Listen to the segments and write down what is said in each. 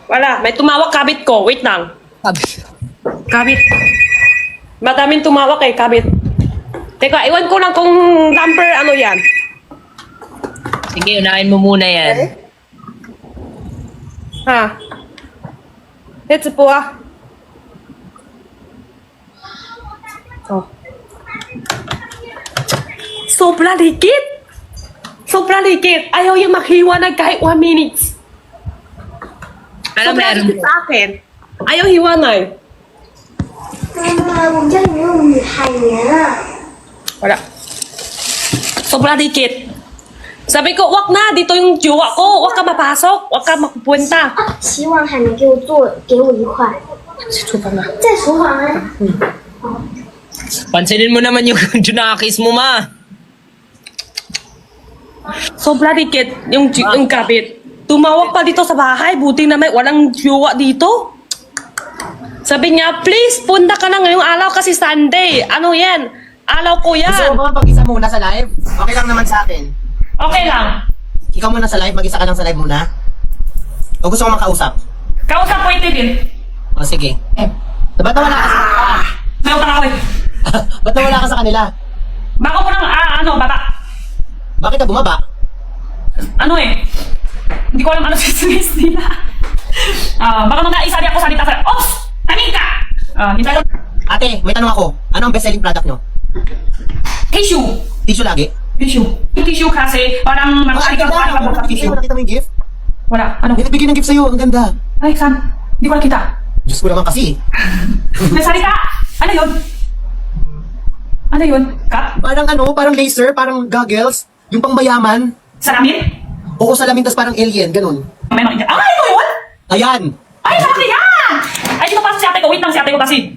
Wala, may tumawag kabit ko. Wait lang. Sabi. Kabit. Madaming tumawag eh, kabit. Teka, iwan ko lang kung number ano yan. Sige, unahin mo muna yan. Ha? Ito po ah. Oh. Sobrang higit. Sobrang higit. Ayaw yung maghiwanag kahit 1 minute. Ano Sobrang meron higit mo? sa akin. Ayaw hiwanag. 妈妈，我们家里没有女海绵啊。 Wala. Sobrang higit. Sabi ko, wag na. Dito yung jowa ko. Wag ka mapasok. Wag ka mapupunta. 希望海绵给我做，给我一块， Sito pa na. 在厨房啊。 Pansinin mo naman yung junakis mo, ma. Sobrang higit yung kabit. Tumawag pa dito sa bahay. Buti na may walang jowa dito. Sabi niya, please, punta ka na ngayong araw kasi Sunday. Ano yan? Alaw ko yan. Gusto mo ba mag-isa muna sa live? Okay lang naman sa akin. Okay lang. Ikaw muna sa live, mag-isa ka lang sa live muna. O gusto mo makausap? Kausap pwede din. O sige. Ba't nawala ka sa Sayo ka na ako eh. Ba't nawala ka sa kanila? Bako ko ng, baba. Bakit ka bumaba? Ano eh? Hindi ko alam ano sinis nila. Baka mga isa di ako salita sa, oops! Tamin ka! Hintay ko. Ate, may tanong ako. Ano ang best-selling product nyo? Tissue. Tissue lagi? Tissue. Yung tissue kasi parang Ay, ikaw ganda! parang sa Tissue, tissue. nakita mo yung gift? Wala. Ano? May nagbigay ng gift sa'yo, ang ganda. Ay, saan? Hindi ko nakita. Diyos ko naman kasi. May salita! Ano yun? Ano yun? Cut? Parang laser, parang goggles. Yung pang mayaman. Salamin? Oo, salamin, tas parang alien, ganun. May makita. Ay, ito yun! Ayan! Ay, malaki yan! Ay, di ba pa si ate ko? Wait lang, si ate ko kasi.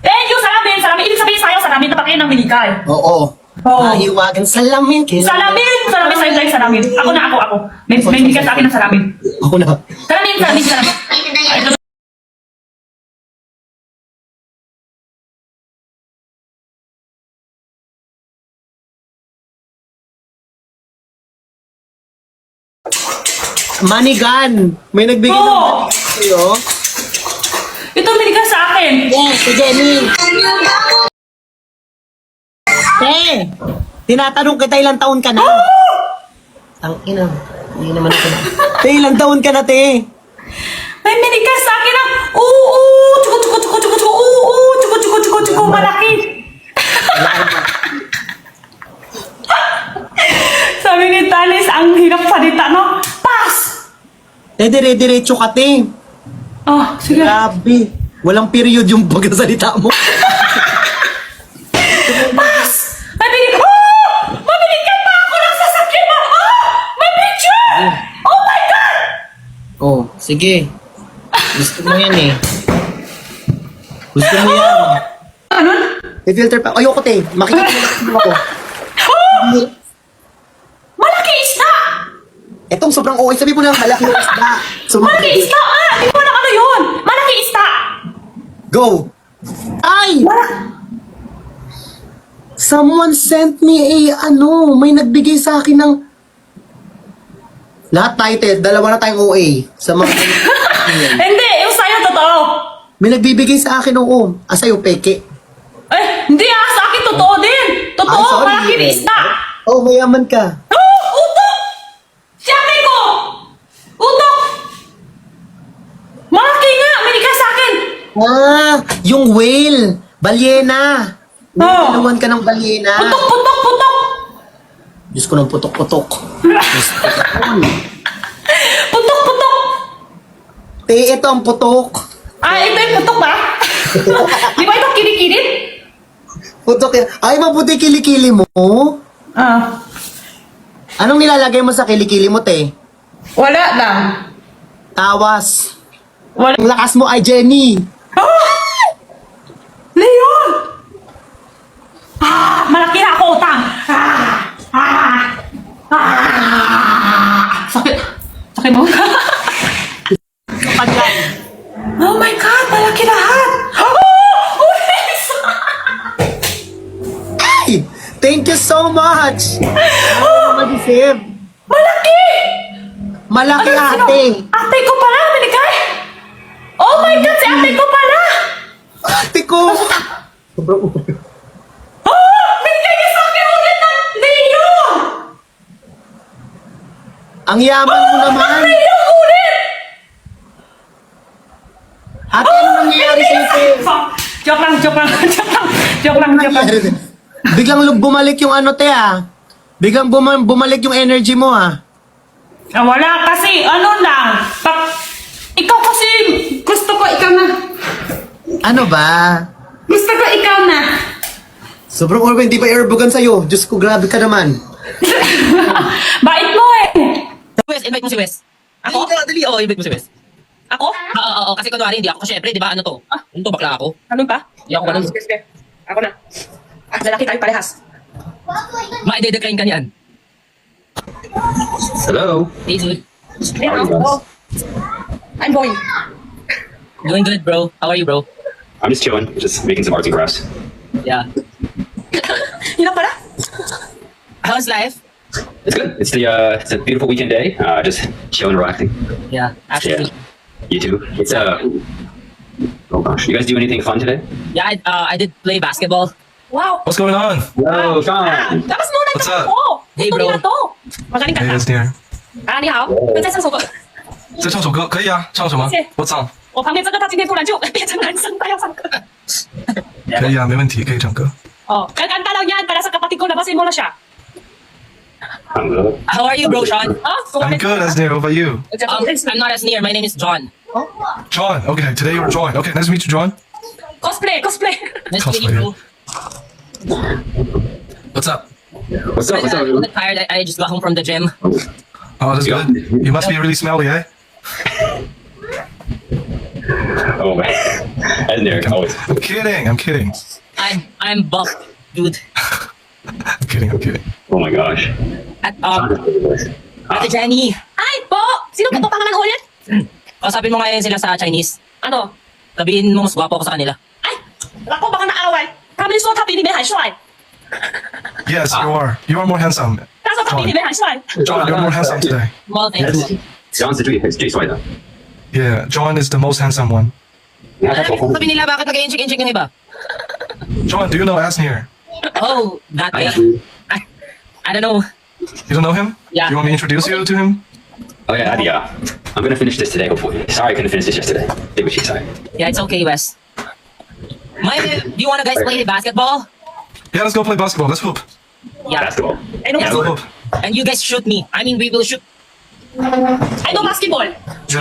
Thank you, salamin! Salamin! Ibig sabihin sa'yo, salamin na pakiin ng binigay. Oo. Oo. Mahiwagan salamin. Salamin! Salamin sa'yo, guys, salamin. Ako na, ako. May binigay sa akin ng salamin. Ako na. Salamin. Ay, ito. Money gun! May nagbigay ng Oo. money gun sa'yo. Ito binigay sa akin. Yes, si Jenny. Tinatanong kita ilang taon ka na. Ang ina. Hindi naman ako na. Ilang taon ka na, te? May binigay sa akin ng chuko, malaki. Sabi ni Tanis, ang hirap salita, no? Pass! Dire-diretso ka, te. Sige. Grabe. Walang period yung pagkasalita mo. Pass! May binigay, may binigay pa ako ng sasakyan mo! May picture! Oh my God! Oh, sige. Gusto mo yan eh. Gusto mo yan. Ano? May filter pa. Ayoko, te. Makikita mo ako. Malaki isda! Etong sobrang okay. Sabi mo lang, malaki yung isda. Malaki isda! Hindi ko alam ano yun! Malaki isda! Go! Ay! Someone sent me may nagbigay sa akin ng lahat title, dalawa na tayong OA sa mga Hindi! Yung sa'yo totoo! may nagbibigay sa akin oo, sa'yo peke. Hindi sa akin totoo din! Totoo! Ay, sorry. Malaki na isda! Oh, mayaman ka. Utok! Siyempre ko! Utok! Malaki nga! Binigay sa akin! Yung whale, balyena. Nilalawan ka ng balyena. Putok! Diyos ko ng putok-putok. Putok! Te, ito ang putok. Ito yung putok ba? Di ba ito kinikilit? Putok yan. Ay, mabuti kilikili mo. Anong nilalagay mo sa kilikili mo, te? Wala lang. Tawas. Wala. Ang lakas mo ay Jenny. Leon! Malaki na ako utang! Sakit mo? Paglan. Oh my God! Malaki lahat! Ay! Thank you so much! Mag-isip. Malaki! Malaki Sino? ate. Ate ko pala! Oh my God, si ate ko pala! Ate ko! Sobrang ulo. Oh! Bigyan niya sa akin ulit ng Leo! Ang yaman mo naman! Leo ulit! Ate, ano nangyayari sa'yo, te? Joke lang, joke lang, joke lang, joke lang, joke lang. Biglang bumalik yung ano, te, ah. Biglang bumalik yung energy mo, ah. Ah, wala kasi, ano lang. Ikaw kasi, gusto ko ikaw na. Ano ba? Gusto ko ikaw na. Sobrang ulo, hindi pa airbogan sa'yo. Diyos ko, grabe ka naman. Bait mo eh. Wes, invite mo si Wes. Ako? Dali, oo, invite mo si Wes. Ako? Oo, kasi kunwari hindi ako. Syempre, di ba, ano to? Ano to, bakla ako? Ganun pa? Hindi ako ganun. Sige, sige. Ako na. Lalaki tayo parehas. Ma-decline ka niyan. Hello. Hey, dude. Ayun ako. I'm going. Doing good, bro. How are you, bro? I'm just chilling, just making some arts and crafts. Yeah. Yun na pala. How's life? It's good. It's a beautiful weekend day. Just chilling, relaxing. Yeah, actually. You too. It's oh gosh, you guys do anything fun today? Yeah, I did play basketball. Wow. What's going on? Hello, Sean. Tapos muna What's ito up? ko. Hey, Ito bro. nila to. Magaling ka Hey, na. it's near. 你好，我在唱首歌。在唱首歌，可以啊，唱什么谢谢？我唱，我旁边这个他今天突然就变成男生，他要唱歌。可以啊，没问题，可以唱歌。 Oh, kaganda lang yan para sa kapatid ko. Labasin mo na siya. I'm good. How are you, bro, Sean? I'm good, as near. How about you? I'm not as near. My name is John. John. Okay, today you're John. Okay, nice to meet you, John. Cosplay, cosplay. Nice to meet you, bro. What's up? What's up? What's up? I'm a bit tired. I just got home from the gym. Oh, that's Yeah. good. You must be really smelly, eh? Oh man, that's Nick. Always. I'm kidding. I'm kidding. I'm buff, dude. I'm kidding. I'm kidding. Oh my gosh. At Ate Jenny. Ay, po! Sino ka to pangalan ulit? Kausapin mo ngayon sila sa Chinese. Ano? Sabihin mo mas gwapo ako sa kanila. Ay! Ako baka naaway. 他们说他比你们还帅， Yes, you are. You are more handsome. 他说他比你们还帅。 John, you're more handsome today. Well, thanks. John's最帅的。 Yeah, John is the most handsome one. Sabi nila bakit nag-inchik-inchik yung iba? John, do you know Asnir? Oh, that way. I don't know. You don't know him? Yeah. Do you want me to introduce you to him? Oh yeah, Adi, I'm gonna finish this today, hopefully. Sorry I couldn't finish this yesterday. Sorry. Yeah, it's okay, Wes. Do you wanna guys play basketball? Yeah, let's go play basketball. Let's hoop. Yeah. Basketball. I know Let's go hoop. And you guys shoot me. I mean, we will shoot. I know basketball. Yeah,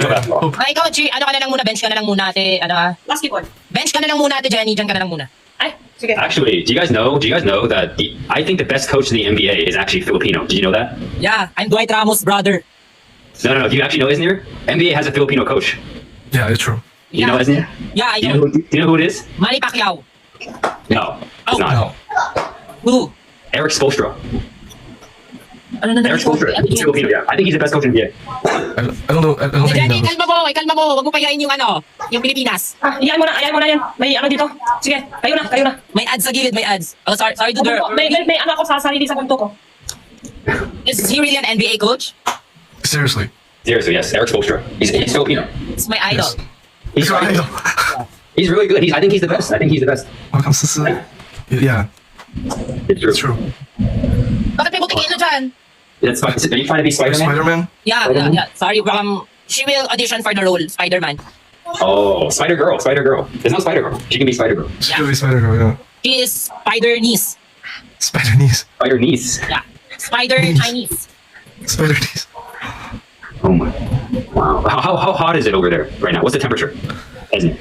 basketball. hoop. Ay, ikaw, Chi, ano ka na lang muna, bench ka na lang muna, ate, ano ka? Basketball. Bench ka na lang muna, ate Jenny, dyan ka na lang muna. Ay, sige. Actually, do you guys know that I think the best coach in the NBA is actually Filipino? Did you know that? Yeah, I'm Dwight Ramos' brother. No. Do you actually know Isnir? NBA has a Filipino coach. Yeah, it's true. You know Isnir? Yeah, I Do know. you know who it is? Manny Pacquiao. No, it's Oh, not. No. Who? Eric Spoelstra. Ano na Eric Spoelstra. He's Filipino, yeah. I think he's the best coach in the NBA. I don't know. I don't think he Jenny, knows. kalma mo. Huwag mo payain yung ano, yung Pilipinas. Ah, iyan mo na yan. May ano dito. Sige, kayo na. May ads sa gilid, may ads. Oh, sorry to the... May ano ako sa sarili sa bunto ko. Is he really an NBA coach? Seriously. Seriously, yes. Eric Spoelstra. He's Filipino. It's my idol. Yes. He's You're idol. He's really good. I think he's the best. Welcome, sister. Yeah, It's true. it's true. Bakit may butik na dyan? That's fine. Are you trying to be Spider-Man? Spider-Man? Yeah. Sorry, she will audition for the role, Spider-Man. Oh, Spider-Girl. There's no Spider-Girl. She can be Spider-Girl. She could be Spider-Girl, yeah. She is Spider-Niece. Spider-Niece. Spider-Niece. Yeah. Spider-Chinese. Spider-Niece. Oh my. Wow. How hot is it over there right now? What's the temperature?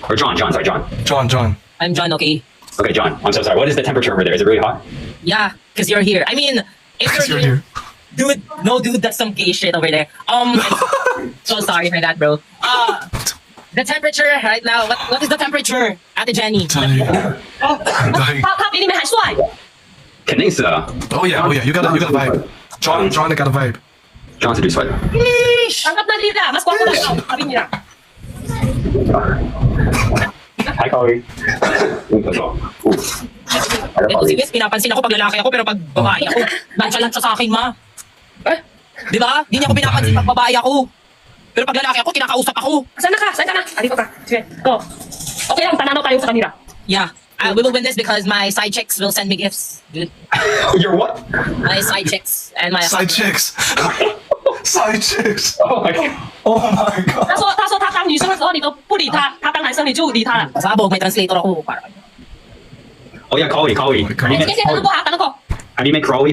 Or John. Sorry, John. John. I'm John, okay? Okay, John. I'm so sorry. What is the temperature over there? Is it really hot? Yeah, because you're here. I mean, if You're you're here. here, dude, that's some gay shit over there. I'm so sorry for that, bro. The temperature right now, what is the temperature, Ate Jenny? 这里 Dying. 他比你们还帅。 肯定是 Oh yeah. You got a vibe. John got a vibe. John to do Spider. Tanggap na nila. Mas gwapo na ikaw. Sabi nila. Hi, Chloe. Ito si Wes, pinapansin ako pag lalaki ako, pero pag babae ako, nonchalant siya sa akin, ma. Eh? Di ba? Di niya ako pinapansin pag babae ako. Pero pag lalaki ako, kinakausap ako. Sana ka? Saan ka na? Dito ka. Sige, go. Okay lang, tanano tayo sa kanila. Yeah. We will win this because my side chicks will send me gifts. Dude. You're what? My side chicks and my Side chicks. Side chicks. Oh my god. Oh my god. 他说他当女生的时候你都不理他，他当男生你就理他了。 Pasabog, may translator ako. Para. Oh yeah, Chloe. my God. Sige, sige, tanong ko ha, tanong ko. How do you make Crowley?